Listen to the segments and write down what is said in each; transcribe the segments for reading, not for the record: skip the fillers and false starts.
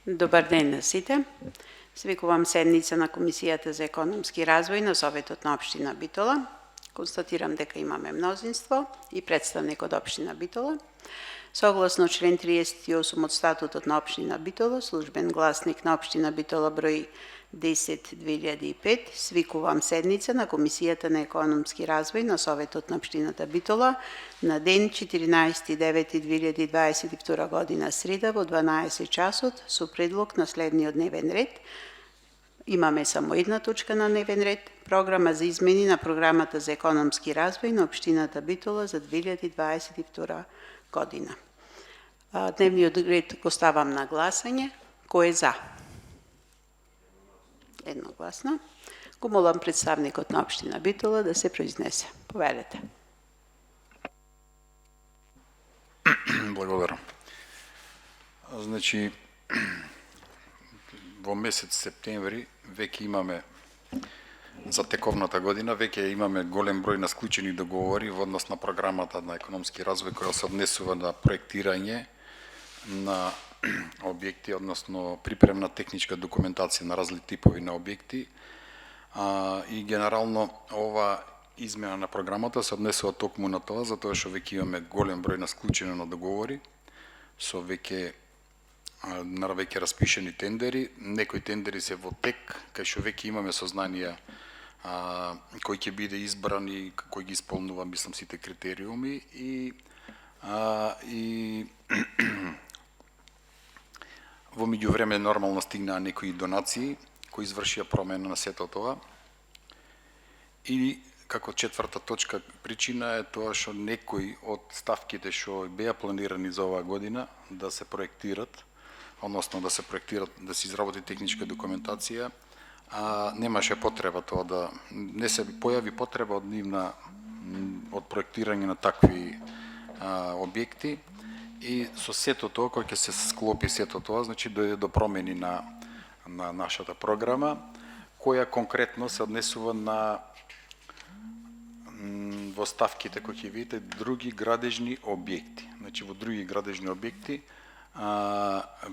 Добар ден на сите. Свикувам седница на Комисијата за економски развој на Советот на општина Битола. Констатирам дека имаме мнозинство и представник од општина Битола. Согласно член 38 од статутот на општина Битола, службен гласник на општина Битола број 10/2005, свикувам седница на Комисијата на економски развој на Советот на општината Битола на ден 14.9.2022 година среда во 12 часот со предлог на следниот дневен ред. Имаме само една точка на дневен ред, програма за измени на програмата за економски развој на општината Битола за 2022 година. Дневниот ред го ставам на гласање. Кој е за? Едногласно. Го молам представникот на општина Битола да се произнесе. Повелете. Благодарам. Значи, во месец септември веќе имаме за тековната година, веќе имаме голем број на склучени договори во однос на програмата на економски развој која се однесува на проектирање на објекти, односно припремна техничка документација на различни типови на објекти. И генерално ова измена на програмата се однесува токму на тоа, затоа што веќе имаме голем број на склучени на договори со веќе распишени тендери. Некои тендери се во тек, кај што веќе имаме сознанија кој ќе биде избран и кој ги исполнува, мислам, сите критериуми и во меѓувреме нормално стигнаа некои донации кои извршија промена на сето тоа. И како четврта точка причина е тоа што некои од ставките што беа планирани за оваа година да се проектират, односно да се изработи техничка документација, немаше потреба тоа да не се појави потреба од проектирање на такви објекти. И со сето тоа, кој ќе се склопи сето тоа, значи дојде до промени на нашата програма, која конкретно се однесува на во ставките кои ќе видите други градежни објекти. Значи во други градежни објекти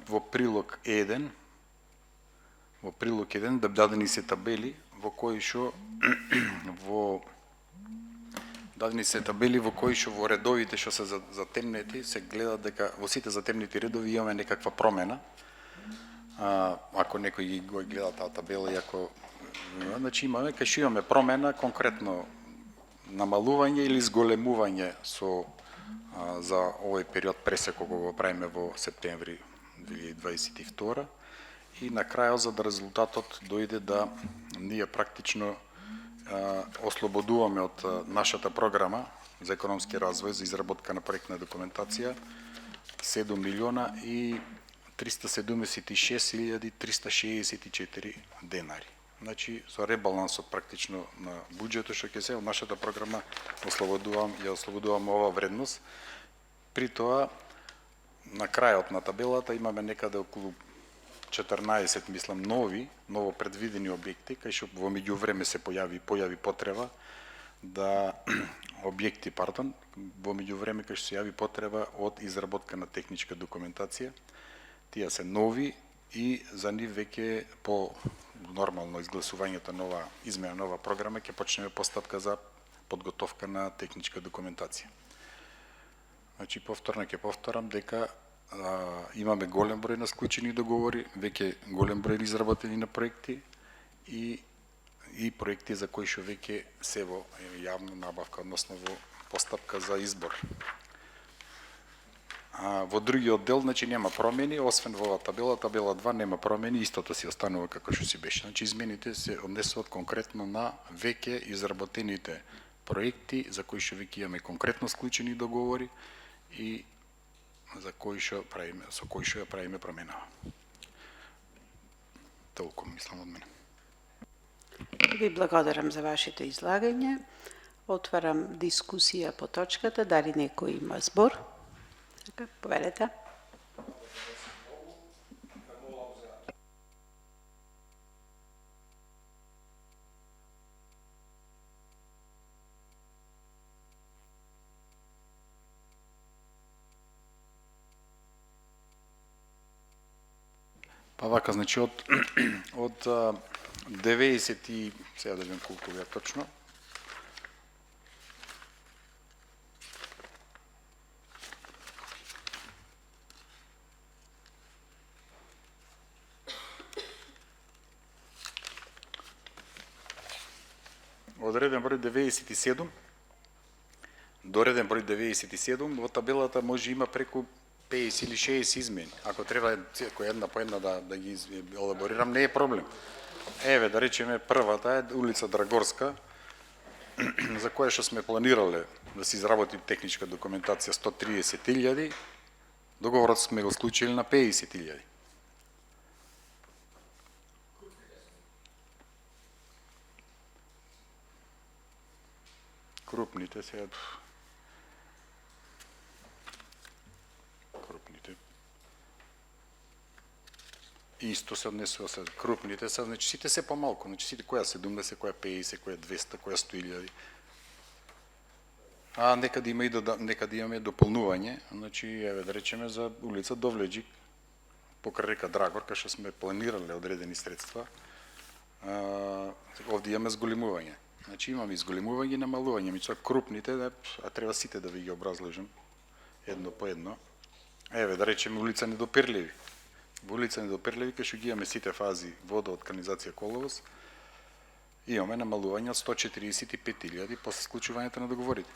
во прилог 1 дадени се табели во кои што во редовите што се затемнети се гледа дека во сите затемнети редови имаме некаква промена. Ако некој го гледа таа табела и ако значи имаме кај што имаме промена конкретно намалување или зголемување за овој период пресек кога го правиме во септември 2022 и на крајот за да резултатот дојде да ние практично ослободуваме од нашата програма за економски развој за изработка на проектна документација 7.376.364 денари. Значи со ребалансот практично на буџетот што ќе се од нашата програма ослободуваме ова вредност. При тоа на крајот на табелата имаме некаде околу 14, мислам, ново предвидени објекти, кај што во меѓувреме се појави потреба во меѓувреме кај што се јави потреба од изработка на техничка документација. Тие се нови и за нив веќе по нормално изгласувањето на измена нова програма ќе почнеме постапка за подготовка на техничка документација. Значи повторам дека имаме голем број на склучени договори, веќе голем број изработени на проекти и проекти за кои што веќе се во јавна набавка, односно во постапка за избор. Во другиот дел, значи нема промени, освен во табела 2 нема промени, истото си останува како што си беше. Значи измените се однесуваат конкретно на веќе изработените проекти за кои што веќе имаме конкретно склучени договори и со кои што ја правиме променава. Толку мислам од мене. Ви благодарам за вашето излагање. Отварам дискусија по точката. Дали некој има збор? Повелете. Па вака, значи од 90 и сега да видам колку беа точно. Од реден број 97 до реден број 97 во табелата може има преку 50 или 60 измени. Ако треба кој една по една да ги елаборирам, не е проблем. Еве, да речеме, првата е улица Драгорска, за која што сме планирале да се изработи техничка документација 130.000, договорот сме го склучили на 50.000. Крупните сега... Крупните... Исто се однесува се. Крупните се, значи сите се помалку, значи сите која 70, која 50, која 200, која 100.000. А некаде има и некаде имаме дополнување, значи еве да речеме за улица Довлеџик покрај река Драгор, кај што сме планирале одредени средства. Овде имаме зголемување. Значи имаме изголемување и намалување, меѓутоа крупните, а треба сите да ви ги образложам едно по едно. Еве да речеме улица Недопирливи. Во улица Недопирливи, кај што ги имаме сите фази вода од канализација Коловоз, имаме намалување од 145.000 после склучувањето на договорите.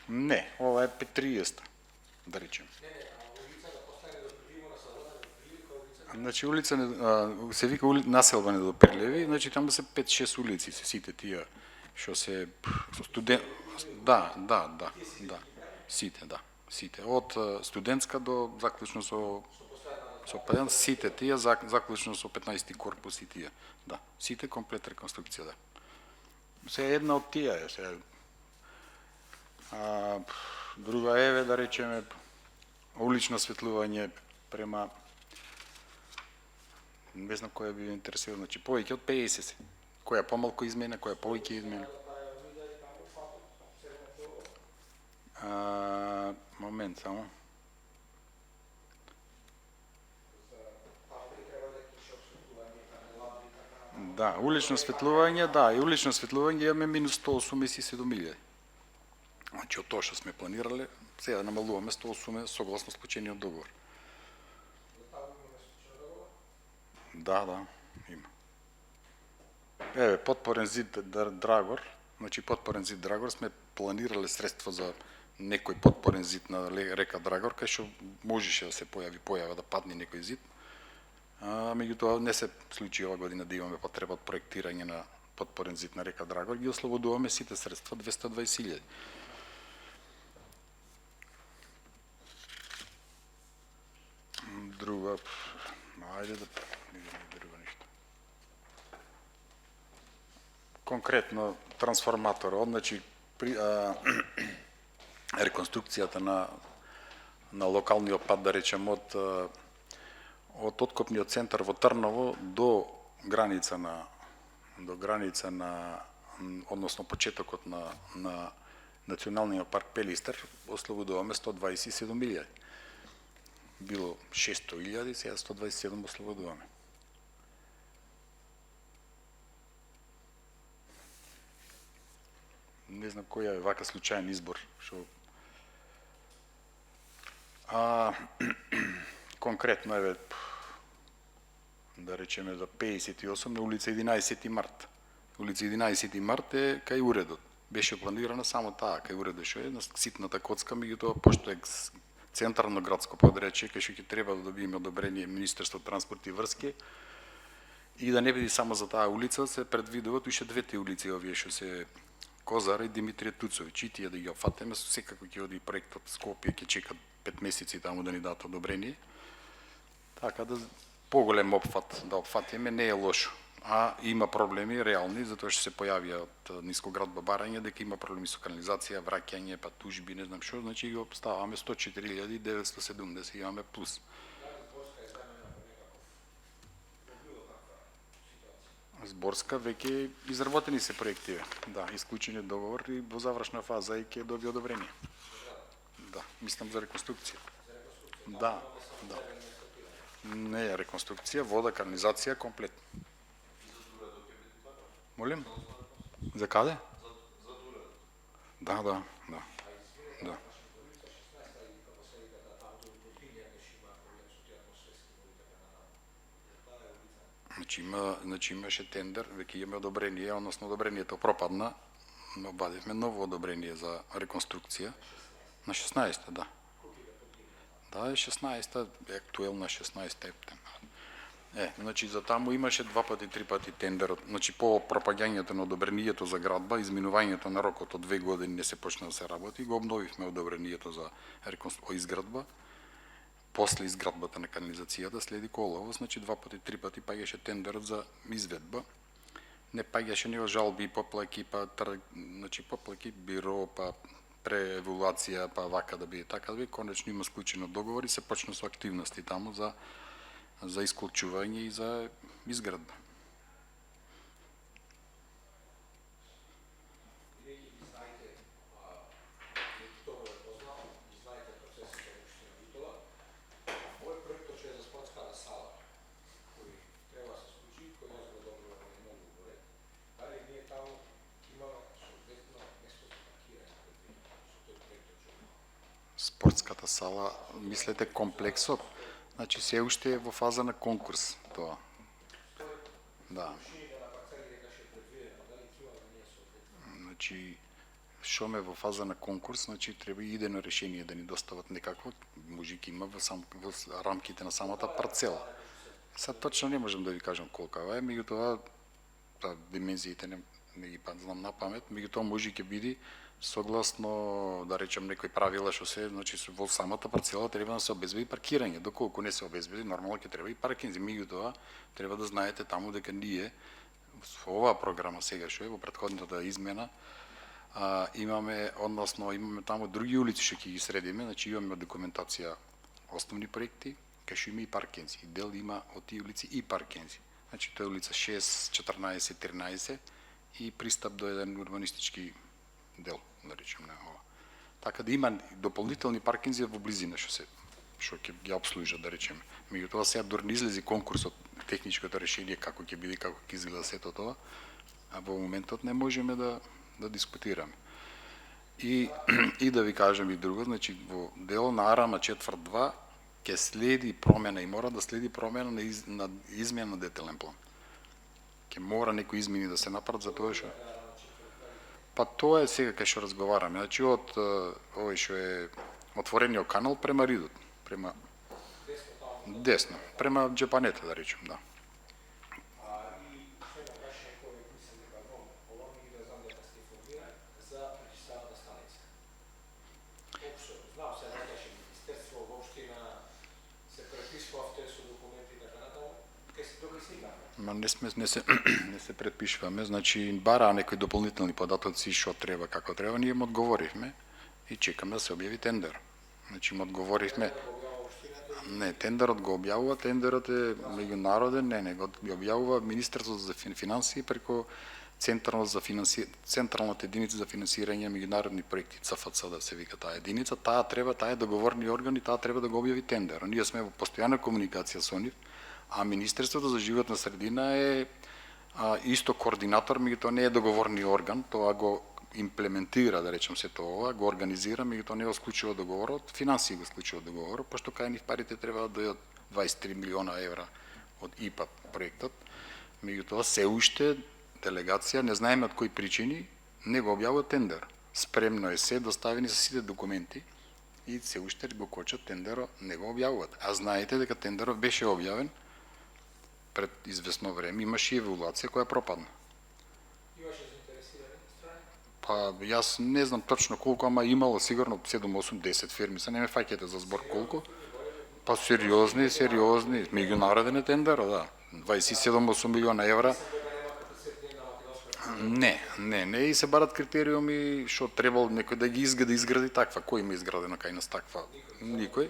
Не, ова е 30, да речеме. Значи улица се вика населба Недопирливи, значи таму се 5-6 улици, се сите тие што се сите од студентска до заклучно со Пајан, сите тие заклучно со 15 корпус и тие. Да, сите комплет реконструкција, да. Се една од тие е, се друга еве да речеме улично осветлување према не знам која би интересира, значи повеќе од 50 се. Која помалку измена, која повеќе измена. Момент само. Да, улично осветлување, да, и улично осветлување имаме минус 187.000. Значи од тоа што сме планирале, сега намалуваме 180 согласно склучениот договор. Да, има. Еве, подпорен зид Драгор, значи подпорен зид Драгор сме планирале средства за некој подпорен зид на река Драгор, кај што можеше да се појава да падне некој зид. Меѓутоа не се случи ова година да имаме потреба од проектирање на подпорен зид на река Драгор, ги ослободуваме сите средства 220.000. Друга, ајде да друго нешто. Конкретно трансформаторот, значи реконструкцијата на локалниот пат, да речем, од откопниот центар во Трново до граница на односно почетокот на Националниот парк Пелистер, ослободуваме 127.000. Било 600.000, сега 127 ослободуваме. Не знам која е вака случаен избор. Конкретно еве да речеме за 58 на улица 11 март. Улица 11 март е кај уредот. Беше планирана само таа кај уредот што е на ситната коцка, меѓутоа пошто е центарно градско подречје, кај што ќе треба да добиеме одобрение Министерство транспорт и врски, и да не биде само за таа улица, се предвидуваат уште двете улици овие што се Козар и Димитрија Туцовиќ, и тие да ги опфатеме, секако ќе оди проектот Скопје, ќе чекат 5 месеци таму да ни дадат одобрение. Така да поголем опфат да опфатиме не е лошо. А има проблеми реални, затоа што се појавија од нискоградба барање, дека има проблеми со канализација, враќање, па тужби, не знам што, значи ги обставаме 104.970, имаме плюс. Зборска веќе изработени се проекти, да, исклучен е договор и во завршна фаза и ќе доби одобрение. Да, мислам за реконструкција. Да. Не, реконструкција, вода, канализација, комплет. Молим? За каде? Да. Да. Значи имаше тендер, веќе имаме одобрение, односно одобрението пропадна, но бадевме ново одобрение за реконструкција на 16-та, да. Да, е 16-та, е актуелна 16-та. Значи за таму имаше 2 пати, 3 пати тендер, значи по пропаѓањето на одобрението за градба, изминувањето на рокот од 2 години не се почна да се работи, го обновивме одобрението за изградба. После изградбата на канализацијата следи колово, значи 2 пати, 3 пати паѓаше тендерот за изведба. Не паѓаше него жалби, поплаки, значи поплаки, биро, па прееволуација, па вака да биде, така да биде. Конечно има склучено договори, се почна со активности таму за исклучување и за изградба. Спортската сала, мислете комплексот, значи се уште е во фаза на конкурс тоа. Да. Значи што ме во фаза на конкурс, значи треба и идено решение да ни достават некако, може ќе има во рамките на самата парцела. Сад точно не можам да ви кажам колка е, меѓутоа димензиите не ги знам на памет, меѓутоа може ќе биде согласно, да речем, некои правила што се, значи во самата парцела треба да се обезбеди паркирање. Доколку не се обезбеди, нормално ќе треба и паркинзи. Меѓутоа, треба да знаете таму дека ние во оваа програма сега што е во претходната измена имаме таму други улици што ќе ги средиме, значи имаме документација основни проекти, кај што има и паркинзи. Дел има од тие улици и паркинзи. Значи тоа е улица 6, 14, 13 и пристап до еден урбанистички дел, да речем, на ова. Така да има дополнителни паркинзи во близина што ќе ги обслужат, да речем. Меѓутоа сега дури не излези конкурсот, техничкото решение како ќе биде, како ќе изгледа сето тоа, а во моментот не можеме да дискутираме. И да ви кажам и друго, значи во дел на Арама четврт 2 ќе следи промена и мора да следи промена на измена на детелен план. Ќе мора некои измени да се направат за тоа што Па тоа е сега кај што разговараме. Значи од овој што е отворениот канал према Ридот, према десно, према Джепанета, да речем, да. Не се предпишуваме, значи бараа некои дополнителни податоци што треба, како треба, ние му одговоривме и чекаме да се објави тендер. Значи му одговоривме. Не, тендерот го објавува, тендерот е меѓународен, не го објавува Министерството за финансии преку Централната единица за финансирање меѓународни проекти, ЦФЦ да се вика таа единица, таа е договорни орган и таа треба да го објави тендер. Ние сме во постојана комуникација со нив, а Министерството за животна средина е исто координатор, меѓутоа не е договорни орган, тоа го имплементира, да речем сето ова, го организира, меѓутоа не го склучува договорот, финансии го склучува договорот, пошто кај нив парите треба да дојдат 23 милиона евра од ИПА проектот, меѓутоа се уште делегација, не знаеме од кои причини, не го објавува тендер. Спремно е се, доставени се сите документи и се уште го кочат тендерот, не го објавуваат. А знаете дека тендерот беше објавен пред известно време, имаше еволуација која пропадна. Имаше заинтересирани страни? Па јас не знам точно колку, ама имало сигурно 7, 8, 10 фирми, се не ме фаќате за збор колку. Па сериозни, меѓународен е тендер, да. 27-8 милиона евра. Не, и се барат критериуми што требало некој да ги изгради таква. Кој има изградено кај нас таква? Никој.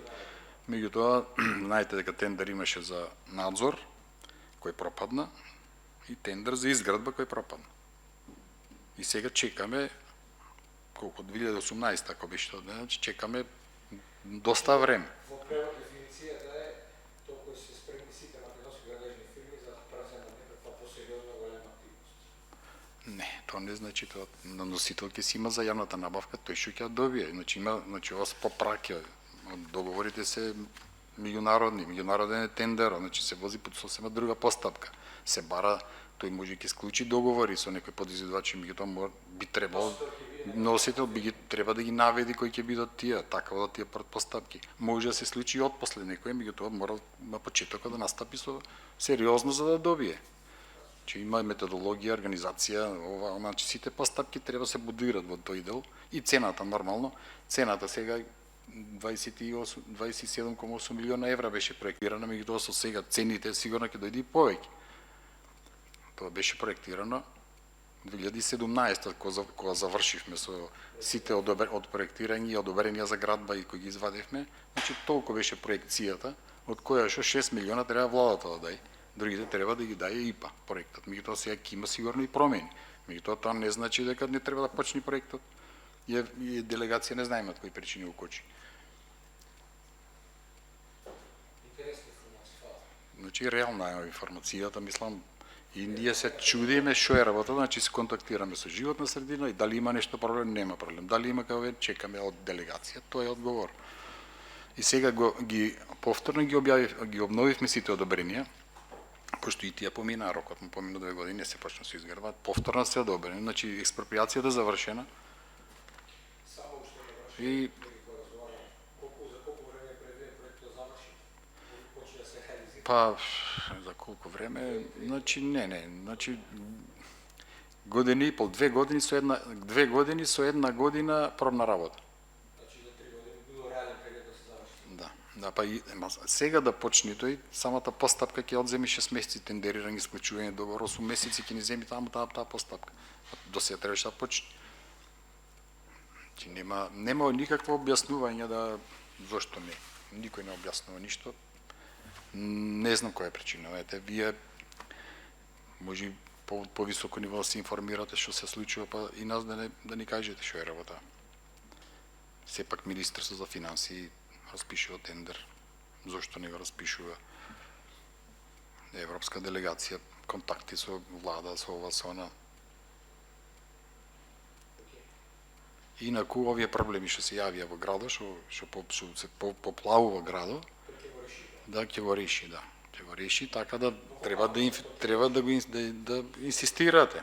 Меѓутоа, знаете дека тендер имаше за надзор, кој пропадна, и тендер за изградба кој пропадна. И сега чекаме, колку 2018, ако беше тоа, значи чекаме доста време. Во превод дефиницијата е тоа кој се тоа не значи тоа на носител ќе си има за јавната набавка, тој што ќе ја добие. Значи има, ова се попраќа. Договорите се меѓународен е тендер, значи се вози под сосема друга постапка. Се бара, тој може ќе склучи договори со некој подизидвач, меѓутоа би требало носител треба да ги наведи кои ќе бидат тие, така да тие претпоставки. Може да се случи од после некој, меѓутоа мора на почетокот да настапи со сериозно за да добие. Че има методологија, организација, значи сите постапки треба се будират во тој дел и цената нормално. Цената сега 27,8 милиона евра беше проектирана, меѓутоа со сега цените сигурно ќе дојде и повеќе. Тоа беше проектирано 2017 кога завршивме со сите од проектирање и одобренија за градба и кои ги извадивме, значи толку беше проекцијата, од која што 6 милиона треба владата да даде. Другите треба да ги даде ИПА проектот. Меѓутоа сега ќе има сигурно и промени. Меѓутоа тоа не значи дека не треба да почне проектот. И делегација не знаеме од кои причини укочи. Интересна информација. Значи реална е информацијата, мислам, и ние се чудиме што е работа, значи се контактираме со животна средина и дали има нешто проблем, нема проблем. Дали има кај чекаме од делегација, тоа е одговор. И сега повторно ги обновивме сите одобренија, пошто и тие помина рокот, му помина 2 години, не се почна се изгрбат, повторно се одобрени, значи експроприацијата завршена. Само уште не врши. И За колку време пред проектот заврши? Почне да се реализира? па за колку време, значи значи година и пол, 2 години со една година пробна работа. Значи за 3 години било реален период да се заврши. Да, па и сега да почне тој, самата постапка ќе одземи 6 месеци тендерирање, склучување договор, 8 месеци ќе ни земи таму таа постапка. До сега требаше да почне. Значи нема никакво објаснување да зошто не. Никој не објаснува ништо. Не знам која е причина. Ете, вие може по високо ниво да се информирате што се случува, па и нас да ни кажете што е работа. Сепак Министерство за финансии распишува тендер. Зошто не го распишува? Европска делегација, контакти со влада, со ова, со она. Инаку овие проблеми што се јавија во градот, што се поплавува градот, да ќе го реши, Ќе го реши, така да треба да инсистирате.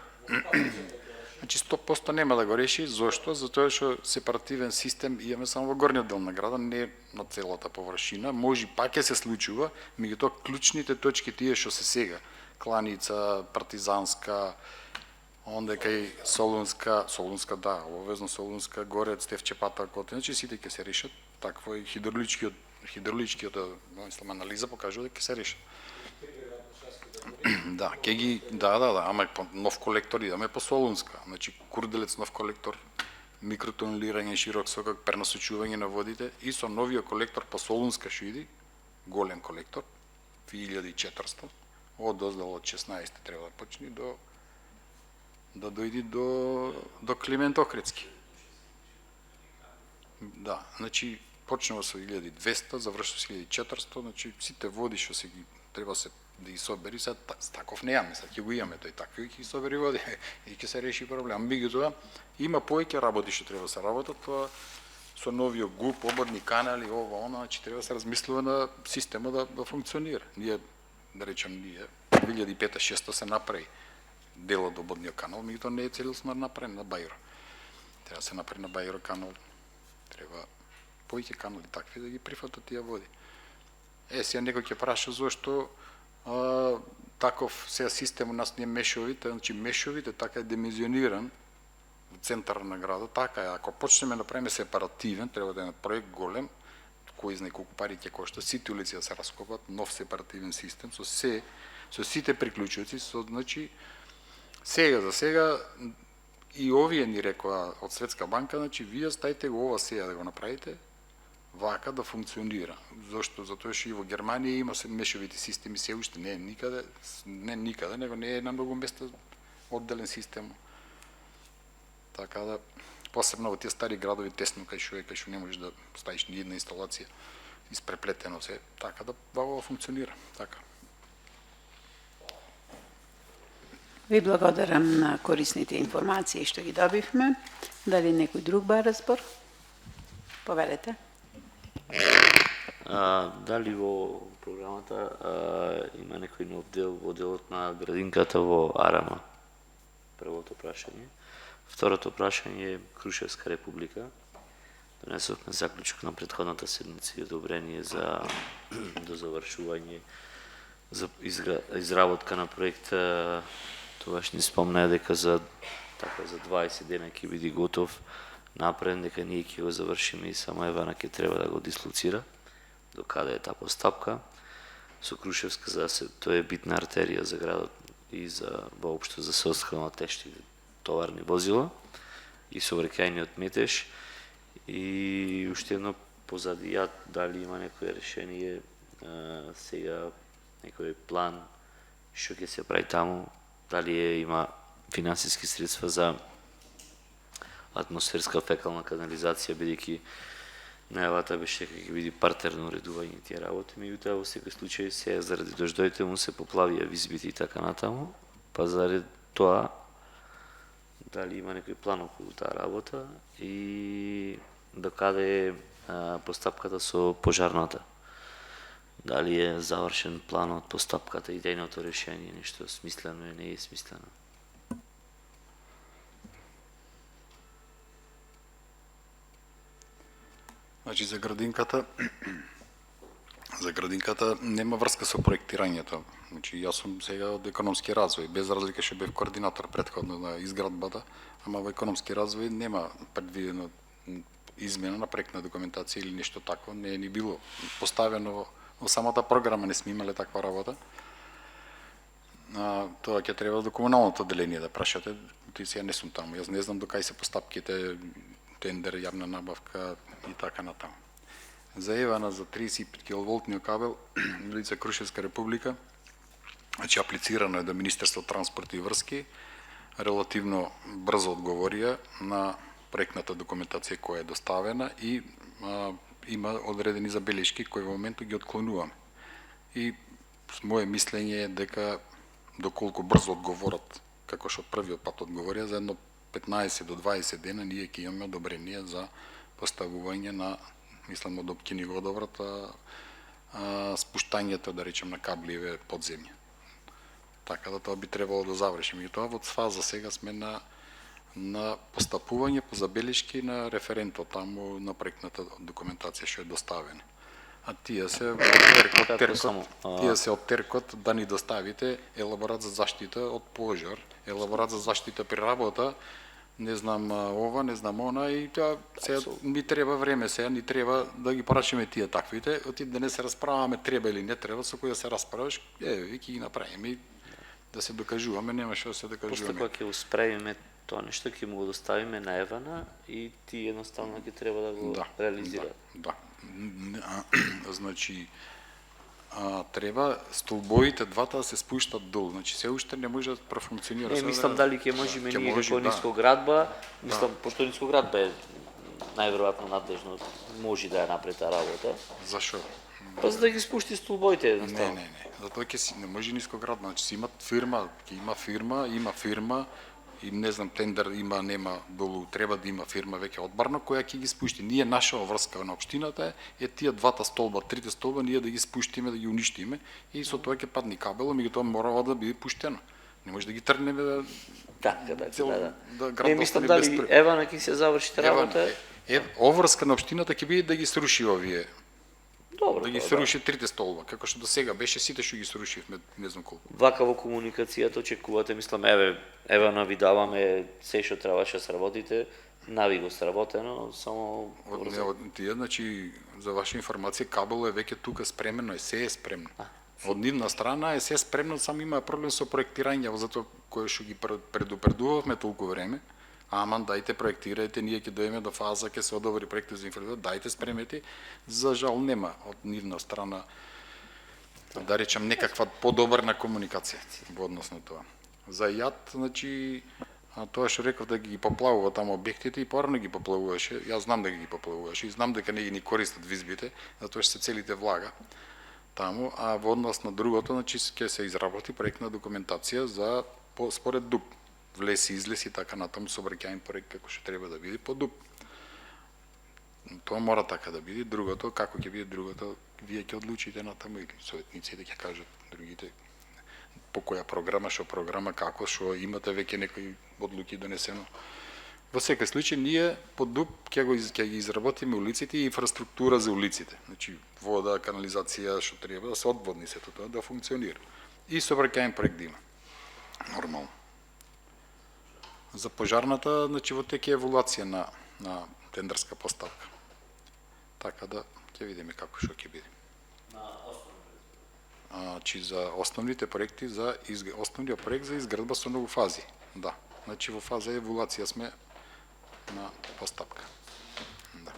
Значи 100% нема да го реши, зошто? Затоа што сепаративен систем имаме само во горниот дел на градот, не на целата површина. Може пак ќе се случува, меѓутоа клучните точки тие што се сега, Кланица, Партизанска, онде кај Солунска, да, обвезно Солунска, Горец, Стефче-Патар, Котен, значи сите ќе се решат, такво и хидравличкиот мислам анализа покажува дека ќе се решат. Да, ама по нов колектор идеме по Солунска, значи Курделец нов колектор, микротунелирање широк сокак, пренасочување на водите и со новиот колектор по Солунска што иди, голем колектор, 2400, од доздел од 16 треба да почне да дојди до Климент Охридски. Да, значи почнува со 1200, завршува со 1400, значи сите води што се ги треба да ги собери, сега таков неаме, сега ќе го имаме тој такви, ќе ги собери води и ќе се реши проблем. Меѓутоа има повеќе работи што треба да се работат, тоа со новиот ГУП, ободни канали, ова, она, значи треба да се размислува на система да функционира. Ние, да речем, 2005-2006 се направи дел од ободниот канал, меѓутоа не е целосно направен на Бајро. Треба да се направи на Бајро канал, треба повеќе канали такви да ги прифатат тие води. Сега некој ќе праша зошто таков сега систем у нас не мешовите, значи мешовите така е димензиониран во центар на градот, така е, ако почнеме да правиме сепаративен, треба да е проект голем, кој знае колку пари ќе кошта, сите улици да се раскопат, нов сепаративен систем со сите приклучоци, значи сега и овие ни рекоа од Светска банка, значи вие стајте го ова сега да го направите, вака да функционира. Зошто? Затоа што и во Германија има мешовите системи, се уште не е никаде, него не е на многу места одделен систем. Така да, посебно во тие стари градови тесно кај што не можеш да ставиш ни една инсталација, испреплетено се, така да ова функционира, така. Ви благодарам на корисните информации што ги добивме. Дали некој друг ба разбор? Повелете. Дали во програмата има некој нов дел во делот на градинката во Арама? Првото прашање. Второто прашање е Крушевска република. Донесовме заклучок на претходната седница и одобрение за до завршување за изработка на проект. Тогаш ни спомна дека за 20 дена ќе биде готов, направен, дека ние ќе го завршиме и само Евана ќе треба да го дислоцира до каде е таа постапка. Со Крушевска, за се, тоа е битна артерија за градот и за воопшто за соодскрба на тешки товарни возила и сообраќајниот метеж. И уште едно позади ја, дали има некое решение сега, некој план што ќе се прави таму, дали има финансиски средства за атмосферска фекална канализација, бидејќи најавата беше дека ќе биде партерно уредување тие работи, меѓутоа во секој случај се заради дождоите му се поплавија визбите и така натаму, па заради тоа дали има некој план околу таа работа и до каде е постапката со пожарната. Дали е завршен планот, постапката, идејното решение, нешто смислено е, не е смислено. Значи за градинката нема врска со проектирањето. Значи јас сум сега од економски развој, без разлика што бев координатор претходно на изградбата, ама во економски развој нема предвидено измена на проектна документација или нешто такво, не е ни било поставено во самата програма, не сме имале таква работа. Тоа ќе треба до комуналното одделение да прашате, ти сега не сум таму, јас не знам до кај се постапките, тендер, јавна набавка и така натаму. За Евана за 35 киловолтниот кабел лице Крушевска република, значи аплицирано е до Министерство транспорт и врски, релативно брзо одговорија на проектната документација која е доставена и има одредени забелешки кои во моментот ги отклонуваме. И моје мислење е дека доколку брзо одговорат, како што првиот пат одговорија, за едно 15 до 20 дена ние ќе имаме одобрение за поставување на, мислам од општини го одобрат, спуштањето, да речем, на кабливе под земја. Така да тоа би требало да завршиме. И тоа во фаза сега сме на постапување по забелешки на референтот таму на проектната документација што е доставена. А тие се од теркот да ни доставите елаборат за заштита од пожар, елаборат за заштита при работа, не знам ова, не знам она, и тоа се ни треба време, сега ни треба да ги прашиме тие таквите, оти да не се расправаме треба или не треба, со кој да се расправиш, ви ќе ги направиме, да се докажуваме, нема што да се докажуваме. После кога ќе успрееме тоа нешто, ќе му го доставиме на Евана и ти едноставно ќе треба да го реализира. Да. Значи, треба столбовите двата да се спуштат долу, значи се уште не може да профункционира. Не, мислам дали ќе можеме ние како нискоградба, мислам, пошто нискоградба е најверојатно надлежно, може да ја направи таа работа. Зашо? Па за да ги спушти столбовите едноставно. Не. Затоа ќе не може нискоградба, значи си имат фирма, ќе има фирма, и не знам тендер има, нема долу, треба да има фирма веќе одбарна која ќе ги спушти. Ние наша врска на општината е тие двата столба, трите столба ние да ги спуштиме, да ги уништиме и со тоа ќе падне кабелот, меѓутоа мора да биде пуштено. Не може да ги тргнеме да Не мислам дали Евана ќе се заврши работа. Оврска на општината ќе биде да ги сруши овие. Добро, да ги сруши трите столба, како што до сега беше, сите што ги срушивме, не знам колку. Вака во комуникацијата очекувате, мислам, Евана ви даваме се што требаше да сработите, нави го сработено, само тие, значи, за ваша информација, кабелот е веќе тука спремено, се е спремно. Од нивна страна е се спремно, само има проблем со проектирање, затоа кое што ги предупредувавме толку време. Аман, дајте проектирајте, ние ќе дојдеме до фаза, ќе се одобри проектот за инфраструктура, дајте спремете. За жал нема од нивна страна, да речем, некаква подобрна комуникација во однос на тоа. За јад, значи, тоа што реков да ги поплавува таму објектите и порано ги поплавуваше, јас знам да ги поплавуваше и знам дека не ги користат визбите, затоа што се целите влага таму, а во однос на другото, значи ќе се изработи проектна документација за според ДУП. Влез и излез и така натаму сообраќајен проект како што треба да биде по ДУП. Тоа мора така да биде, другото, како ќе биде другото, вие ќе одлучите натаму или советниците ќе кажат другите по која програма, што програма, како, што имате веќе некои одлуки донесено. Во секој случај ние по ДУП ќе ги изработиме улиците и инфраструктура за улиците. Значи вода, канализација, што треба да се одводни сето тоа да функционира. И сообраќајен проект да има. Нормално. За пожарната, значи во тек е еволуација на тендерска поставка. Така да ќе видиме како што ќе биде. Значи за основните проекти за основниот проект за изградба со многу фази. Да. Значи во фаза еволуација сме на постапка. Да.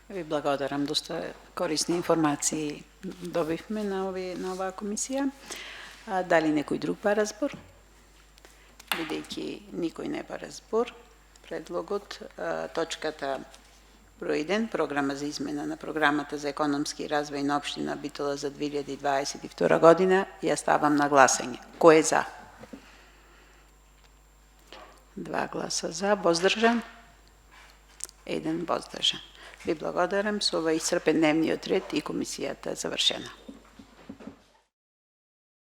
Ви благодарам, доста корисни информации добивме на оваа комисија. Дали некој друг бара збор? Бидејќи никој не бара збор, предлогот, точката број 1, програма за измена на програмата за економски развој на општина Битола за 2022 година, ја ставам на гласање. Кој е за? 2 гласа за, воздржан? 1 воздржан. Ви благодарам, со ова исцрпен дневниот ред и комисијата завршена.